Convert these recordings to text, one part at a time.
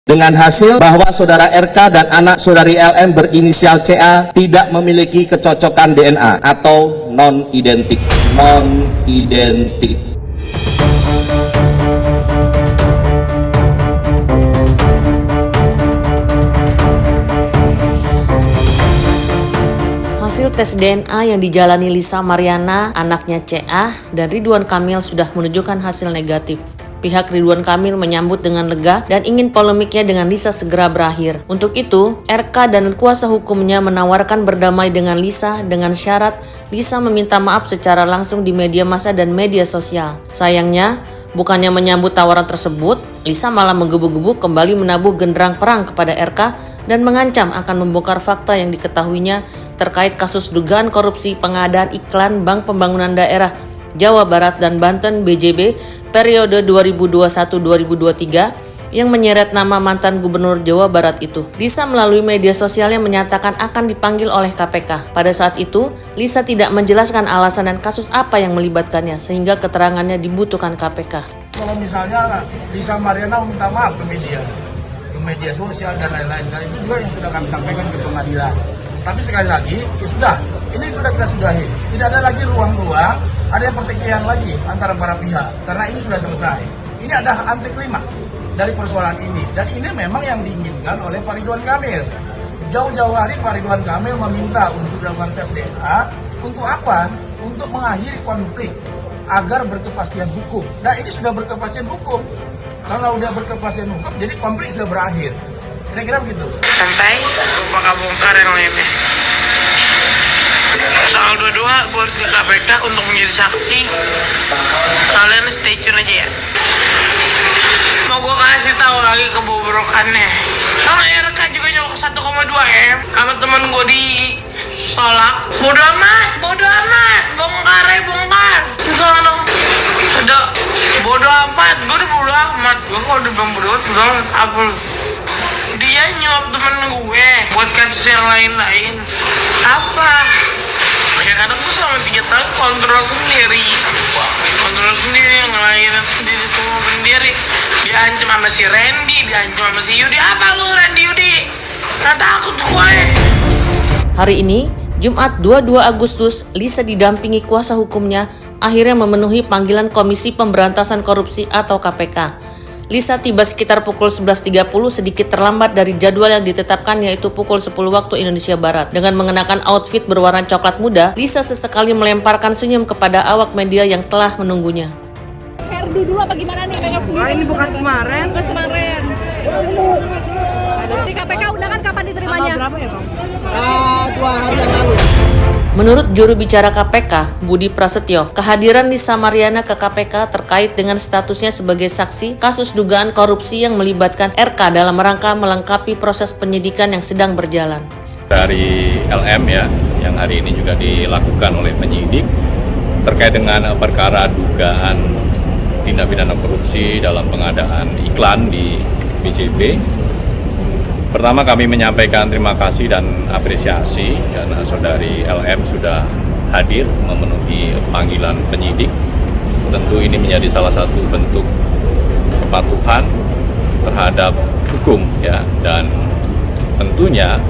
Dengan hasil bahwa saudara RK dan anak saudari LM berinisial CA tidak memiliki kecocokan DNA atau non-identik. Hasil tes DNA yang dijalani Lisa Mariana, anaknya CA, dan Ridwan Kamil sudah menunjukkan hasil negatif. Pihak Ridwan Kamil menyambut dengan lega dan ingin polemiknya dengan Lisa segera berakhir. Untuk itu, RK dan kuasa hukumnya menawarkan berdamai dengan Lisa dengan syarat Lisa meminta maaf secara langsung di media massa dan media sosial. Sayangnya, bukannya menyambut tawaran tersebut, Lisa malah menggebu-gebu kembali menabuh genderang perang kepada RK dan mengancam akan membongkar fakta yang diketahuinya terkait kasus dugaan korupsi pengadaan iklan Bank Pembangunan Daerah Jawa Barat dan Banten BJB periode 2021-2023 yang menyeret nama mantan gubernur Jawa Barat itu. Lisa melalui media sosialnya menyatakan akan dipanggil oleh KPK. Pada saat itu, Lisa tidak menjelaskan alasan dan kasus apa yang melibatkannya sehingga keterangannya dibutuhkan KPK. Kalau misalnya Lisa Mariana meminta maaf ke media sosial dan lain-lain, dan itu juga yang sudah kami sampaikan ke pengadilan. Tapi sekali lagi, ya sudah, ini sudah kita sudahi. Tidak ada lagi ruang-ruang, ada yang pertikaian lagi antara para pihak, karena ini sudah selesai. Ini ada anti klimaks dari persoalan ini, dan ini memang yang diinginkan oleh Pak Ridwan Kamil. Jauh-jauh hari Pak Ridwan Kamil meminta untuk dilakukan tes DNA, untuk apa? Untuk mengakhiri konflik, agar berkepastian hukum. Nah ini sudah berkepastian hukum. Kalau udah berkepastian hukum, jadi konflik sudah berakhir. Kira-kira begitu. Santai, lupa bongkar yang lainnya. Tanggal 22 gue harus ke KPK untuk menjadi saksi. Kalian stay tune aja ya. Mau gue kasih tahu lagi kebobrokannya. Kalau RK juga nyolok 1,2 M sama temen gue di Solak. Bodo amat, bongkar. Misalnya dong, ada bodo amat. Gue udah bodo amat. Gue kalau udah bilang bodo amat, apa lu? Dia nyuap temen gue buat kasus yang lain-lain. Apa? Kadang-kadang gue selama 3 tahun kontrol sendiri yang lain sendiri, semua sendiri. Diancam sama si Randy, diancam sama si Yudi. Apa lu Randy Yudi? Gak takut gue. Hari ini, Jumat 22 Agustus, Lisa didampingi kuasa hukumnya akhirnya memenuhi panggilan Komisi Pemberantasan Korupsi atau KPK. Lisa tiba sekitar pukul 11.30 sedikit terlambat dari jadwal yang ditetapkan yaitu pukul 10 waktu Indonesia Barat. Dengan mengenakan outfit berwarna coklat muda, Lisa sesekali melemparkan senyum kepada awak media yang telah menunggunya. Herdu dulu apa gimana nih? Ini bukan kemarin. Di KPK undangan kapan diterimanya? Berapa ya Bang? 2 hari yang lalu. Menurut juru bicara KPK, Budi Prasetyo, kehadiran Lisa Mariana ke KPK terkait dengan statusnya sebagai saksi kasus dugaan korupsi yang melibatkan RK dalam rangka melengkapi proses penyidikan yang sedang berjalan. Dari LM ya, yang hari ini juga dilakukan oleh penyidik terkait dengan perkara dugaan tindak pidana korupsi dalam pengadaan iklan di BJB. Pertama kami menyampaikan terima kasih dan apresiasi karena saudari LM sudah hadir memenuhi panggilan penyidik. Tentu ini menjadi salah satu bentuk kepatuhan terhadap hukum ya, dan tentunya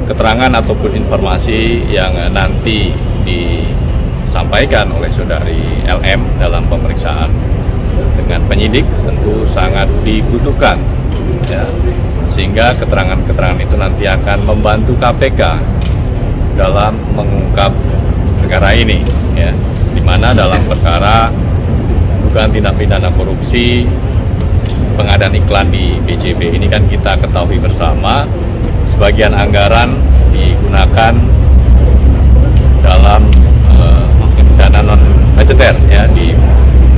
keterangan ataupun informasi yang nanti disampaikan oleh saudari LM dalam pemeriksaan dengan penyidik tentu sangat dibutuhkan ya. Sehingga keterangan-keterangan itu nanti akan membantu KPK dalam mengungkap perkara ini, ya, di mana dalam perkara dugaan tindak pidana korupsi pengadaan iklan di BJB ini kan kita ketahui bersama sebagian anggaran digunakan dalam dana non budgeter ya di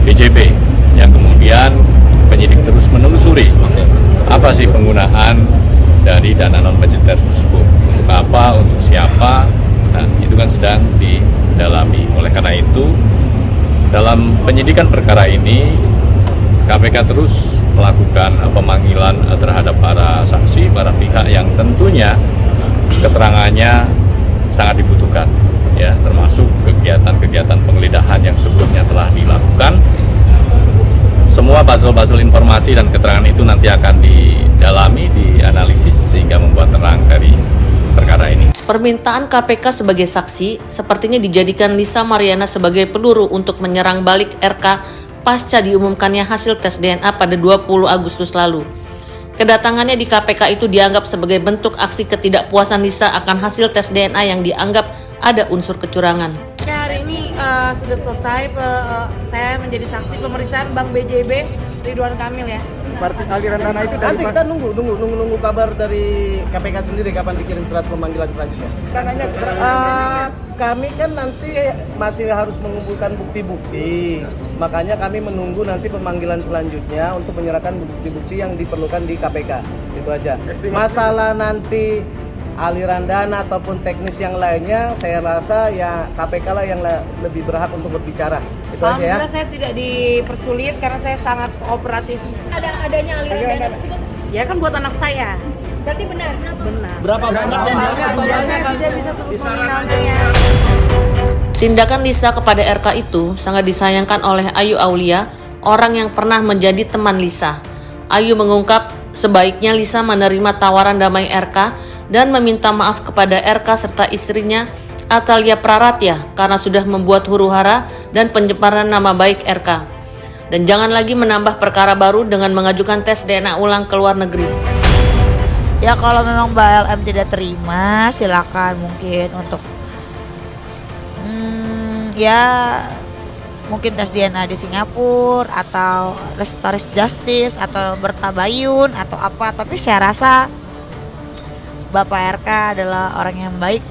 BJB yang kemudian penyidik terus menelusuri apa sih penggunaan dari dana non budgeter tersebut, untuk apa, untuk siapa. Nah, itu kan sedang didalami. Oleh karena itu, dalam penyidikan perkara ini KPK terus melakukan pemanggilan terhadap para saksi, para pihak yang tentunya keterangannya sangat dibutuhkan ya, termasuk kegiatan puzzle-puzzle informasi dan keterangan itu nanti akan didalami, dianalisis sehingga membuat terang dari perkara ini. Permintaan KPK sebagai saksi sepertinya dijadikan Lisa Mariana sebagai peluru untuk menyerang balik RK pasca diumumkannya hasil tes DNA pada 20 Agustus lalu. Kedatangannya di KPK itu dianggap sebagai bentuk aksi ketidakpuasan Lisa akan hasil tes DNA yang dianggap ada unsur kecurangan. Hari ini sudah selesai, saya menjadi saksi pemeriksaan Bank BJB Ridwan Kamil ya. Berarti aliran dana itu dari Nanti kita nunggu kabar dari KPK sendiri kapan dikirim surat pemanggilan selanjutnya. dananya Kami kan nanti masih harus mengumpulkan bukti-bukti. Makanya kami menunggu nanti pemanggilan selanjutnya untuk menyerahkan bukti-bukti yang diperlukan di KPK. Itu aja. Masalah nanti aliran dana ataupun teknis yang lainnya, saya rasa ya KPK lah yang lebih berhak untuk berbicara. Itu aja ya. Alhamdulillah saya tidak dipersulit karena saya sangat kooperatif. Adanya aliran dana tersebut Ya kan buat anak saya. berarti benar. Benar. Berapa banyak Saya tidak bisa sebut nominalnya. Tindakan Lisa kepada RK itu sangat disayangkan oleh Ayu Aulia, orang yang pernah menjadi teman Lisa. Ayu mengungkap sebaiknya Lisa menerima tawaran damai RK dan meminta maaf kepada RK serta istrinya Atalia Praratya karena sudah membuat huru-hara dan pencemaran nama baik RK. Dan jangan lagi menambah perkara baru dengan mengajukan tes DNA ulang ke luar negeri. Ya kalau memang Mbak LM tidak terima, silakan mungkin untuk ya mungkin tes DNA di Singapura atau restoratif justice atau bertabayun atau apa. Tapi saya rasa Bapak RK adalah orang yang baik,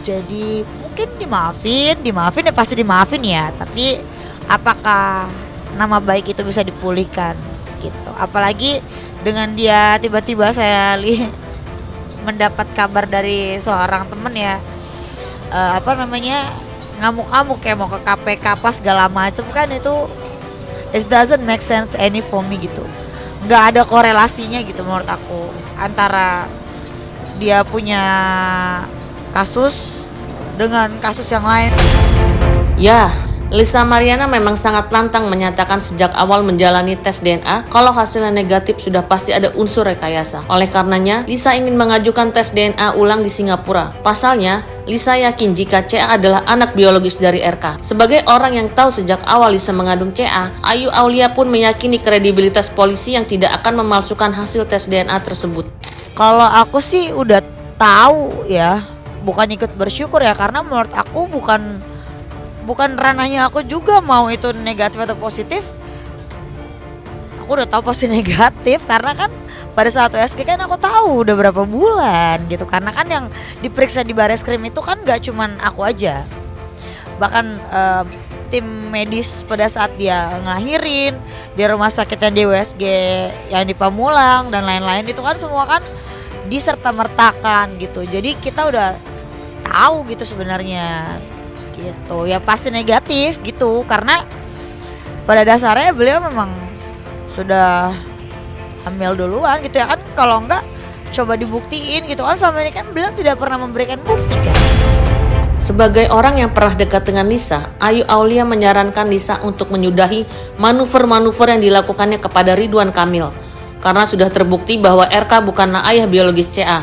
jadi mungkin dimaafin ya pasti dimaafin ya. Tapi apakah nama baik itu bisa dipulihkan gitu? Apalagi dengan dia tiba-tiba saya mendapat kabar dari seorang temen ya, ngamuk-ngamuk kayak mau ke KPK apa segala macam, kan itu it doesn't make sense any for me gitu. Nggak ada korelasinya gitu menurut aku antara dia punya kasus dengan kasus yang lain. Ya, Lisa Mariana memang sangat lantang menyatakan sejak awal menjalani tes DNA kalau hasilnya negatif sudah pasti ada unsur rekayasa. Oleh karenanya, Lisa ingin mengajukan tes DNA ulang di Singapura. Pasalnya, Lisa yakin jika CA adalah anak biologis dari RK. Sebagai orang yang tahu sejak awal Lisa mengandung CA, Ayu Aulia pun meyakini kredibilitas polisi yang tidak akan memalsukan hasil tes DNA tersebut. Kalau aku sih udah tahu ya, bukan ikut bersyukur ya, karena menurut aku bukan ranahnya aku juga mau itu negatif atau positif. Aku udah tahu pasti negatif karena kan pada saat USG kan aku tahu udah berapa bulan gitu. Karena kan yang diperiksa di Bareskrim itu kan gak cuman aku aja, bahkan tim medis pada saat dia ngelahirin di rumah sakit yang di USG, yang di Pamulang dan lain-lain itu kan semua kan diserta-mertakan gitu. Jadi kita udah tahu gitu sebenarnya gitu. Ya pasti negatif gitu karena pada dasarnya beliau memang sudah hamil duluan gitu ya kan. Kalau enggak coba dibuktiin gitu kan, selama ini kan beliau tidak pernah memberikan bukti kan. Sebagai orang yang pernah dekat dengan Lisa, Ayu Aulia menyarankan Lisa untuk menyudahi manuver-manuver yang dilakukannya kepada Ridwan Kamil karena sudah terbukti bahwa RK bukanlah ayah biologis CA.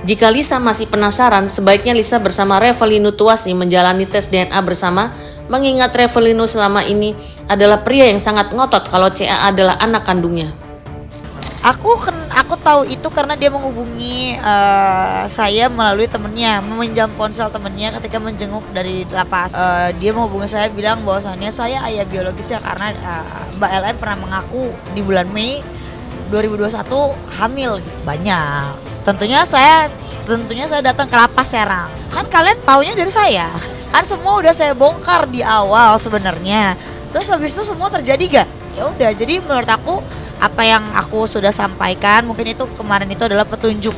Jika Lisa masih penasaran, sebaiknya Lisa bersama Revelino Tuasi menjalani tes DNA bersama, mengingat Revelino selama ini adalah pria yang sangat ngotot kalau CA adalah anak kandungnya. Aku tahu itu karena dia menghubungi saya melalui temennya, meminjam ponsel temennya ketika menjenguk dari lapas. Dia menghubungi saya bilang bahwasannya saya ayah biologisnya karena Mbak LM pernah mengaku di bulan Mei 2021 hamil gitu. Banyak. Tentunya saya datang ke lapas Serang. Kan kalian taunya dari saya. Kan semua udah saya bongkar di awal sebenarnya. Terus habis itu semua terjadi gak? Ya udah, jadi menurut aku apa yang aku sudah sampaikan mungkin itu kemarin itu adalah petunjuk.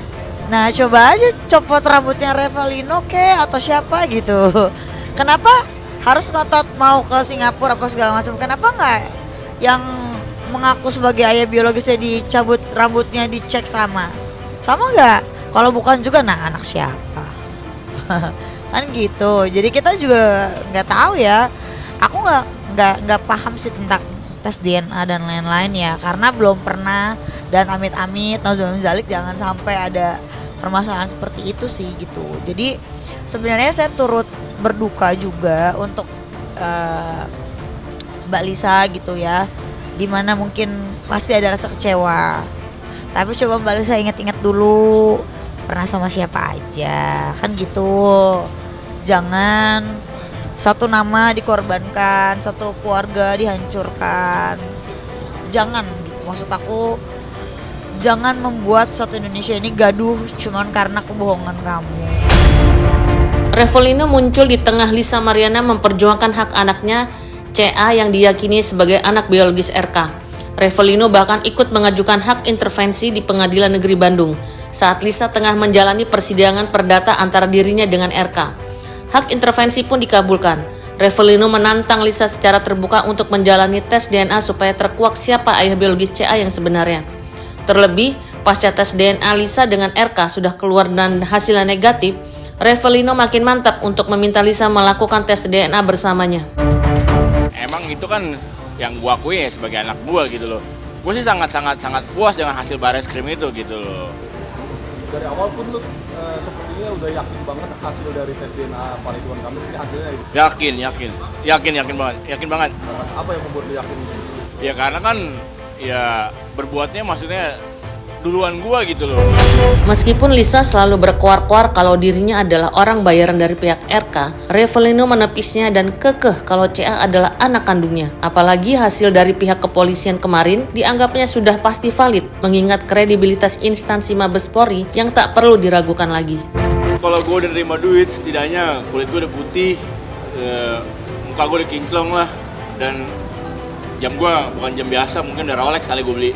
Nah, coba aja copot rambutnya Revelino atau siapa gitu. Kenapa harus ngotot mau ke Singapura apa segala macam? Kenapa nggak yang mengaku sebagai ayah biologisnya dicabut rambutnya, dicek sama nggak? Kalau bukan juga anak siapa? Kan gitu. Jadi kita juga nggak tahu ya. Aku nggak paham sih tentang tes DNA dan lain-lain ya, karena belum pernah, dan amit-amit nauzubillah zalik jangan sampai ada permasalahan seperti itu sih gitu. Jadi sebenarnya saya turut berduka juga untuk Mbak Lisa gitu ya, dimana mungkin pasti ada rasa kecewa. Tapi coba Mbak Lisa ingat-ingat dulu pernah sama siapa aja, kan gitu. Jangan satu nama dikorbankan, satu keluarga dihancurkan gitu. Jangan gitu, maksud aku jangan membuat satu Indonesia ini gaduh cuman karena kebohongan kamu. Revelino muncul di tengah Lisa Mariana memperjuangkan hak anaknya CA yang diyakini sebagai anak biologis RK. Revelino bahkan ikut mengajukan hak intervensi di Pengadilan Negeri Bandung saat Lisa tengah menjalani persidangan perdata antara dirinya dengan RK. Hak intervensi pun dikabulkan. Revelino menantang Lisa secara terbuka untuk menjalani tes DNA supaya terkuak siapa ayah biologis CA yang sebenarnya. Terlebih, pasca tes DNA Lisa dengan RK sudah keluar dan hasilnya negatif, Revelino makin mantap untuk meminta Lisa melakukan tes DNA bersamanya. Emang itu kan yang gua akui ya sebagai anak gua gitu loh. Gua sih sangat puas dengan hasil Bareskrim itu gitu loh. Dari awal pun lu sepertinya udah yakin banget hasil dari tes DNA Pak Ridwan Kamil ini hasilnya itu. Yakin banget. Apa yang membuat lu yakin? Ya karena kan ya berbuatnya maksudnya duluan gua gitu loh. Meskipun Lisa selalu berkuar-kuar kalau dirinya adalah orang bayaran dari pihak RK, Revelino menepisnya dan kekeh kalau CA adalah anak kandungnya. Apalagi hasil dari pihak kepolisian kemarin dianggapnya sudah pasti valid, mengingat kredibilitas instansi Mabes Polri yang tak perlu diragukan lagi. Kalau gua udah nerima duit, setidaknya kulit gua udah putih, muka gua udah kinclong lah, dan jam gua bukan jam biasa, mungkin udah Rolex kali gua beli.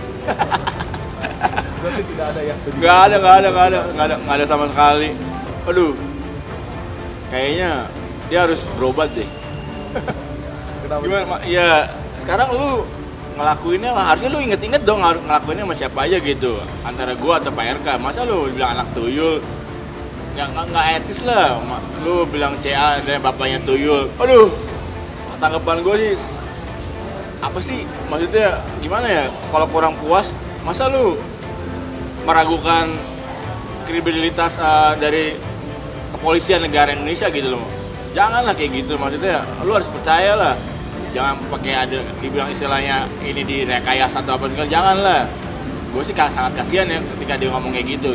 Berarti tidak ada yang Nggak ada sama sekali. Aduh, kayaknya dia harus berobat deh. Kenapa? Gimana? Ya sekarang lu ngelakuinnya, harusnya lu inget-inget dong ngelakuinnya sama siapa aja gitu. Antara gua atau Pak RK. Masa lu bilang anak tuyul? Nggak etis lah. Lu bilang CA dan bapaknya tuyul. Aduh, tanggapan gua sih apa sih? Maksudnya gimana ya? Kalau kurang puas, masa lu meragukan kredibilitas dari kepolisian negara Indonesia gitu loh. Janganlah kayak gitu, maksudnya lu harus percaya lah. Jangan pakai ada dibilang istilahnya ini direkayasa atau apa segala, janganlah. Gue sih sangat kasihan ya ketika dia ngomong kayak gitu.